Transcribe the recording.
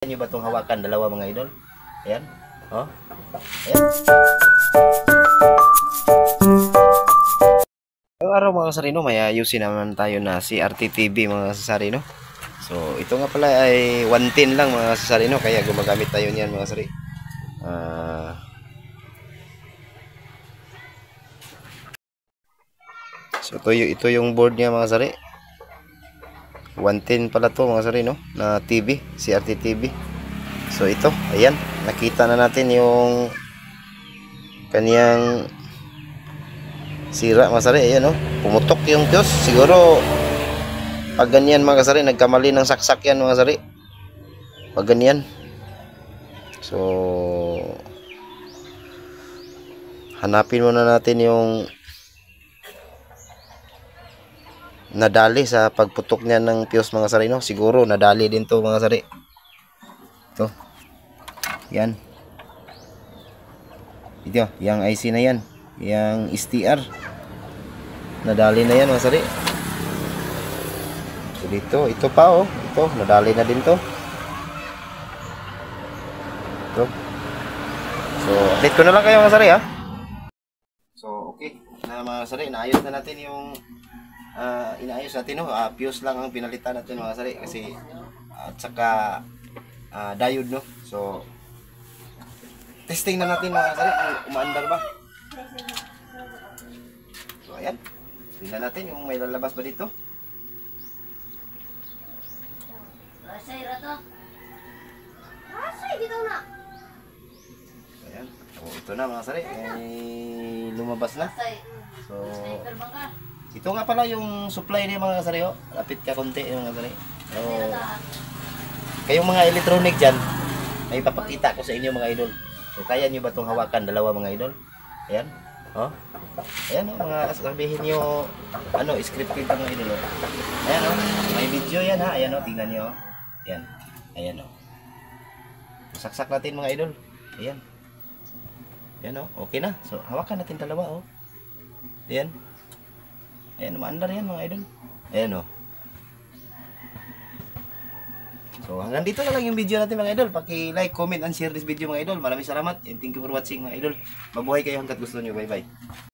Nyo ba itong hawakan? Dalawa mga idol. Ayan. Oh. Ayan. Ngayong araw mga kasarino, may ayusin naman tayo na si RTTV mga kasarino. So, ito nga pala ay 110 lang mga kasarino, kaya gumagamit tayo niyan mga kasari. So, ito yung board niya mga kasari. 110 pala to mga kasari, no? Na TV, si RTTV. So ito, ayan, nakita na natin yung kaniyang sira mga kasari. Ayan, oh, pumutok yung fuse. Siguro pag ganyan mga kasari, nagkamali ng saksak yan mga kasari, pag ganyan. So hanapin muna natin yung nadali sa pagputok niya ng fuse mga kasari, no? Siguro nadali din to mga kasari. Ito, yan. Ito, yung IC na yan, yung STR, nadali na yan mga kasari. So dito, ito pa, oh, ito, nadali na din to. Ito. So update ko na lang kayo mga kasari, ha. So okay na mga kasari, naayos na natin yung inaayos natin, no? Fuse lang ang pinalitan natin mga kasari, kasi at saka diode, no? So testing na natin mga kasari kung umaandar ba. So ayan, tingnan natin yung may lalabas ba dito. Ayan, oh, ito na mga kasari, ay lumabas na. So ito nga pala yung supply niya mga kasari, oh. Lapit ka konti yung mga kasari. So kayong mga electronic dyan, may papakita ko sa inyo mga idol. So kaya nyo ba itong hawakan? Dalawa mga idol. Ayan. Oh. Ayan, oh, mga sabihin nyo, ano, scripted mga idol, oh. Ayan, oh, may video yan, ha. Ayan, oh, tingnan nyo, oh. Ayan. Ayan, oh. Saksak natin mga idol. Ayan. Ayan, oh, okay na. So hawakan natin dalawa, oh. Ayan. Ayan, maandar yan mga idol. Ayan, oh. So hanggang dito na lang yung video natin mga idol. Paki-like, comment, and share this video mga idol. Maraming salamat and thank you for watching mga idol. Mabuhay kayo hanggat gusto nyo. Bye bye.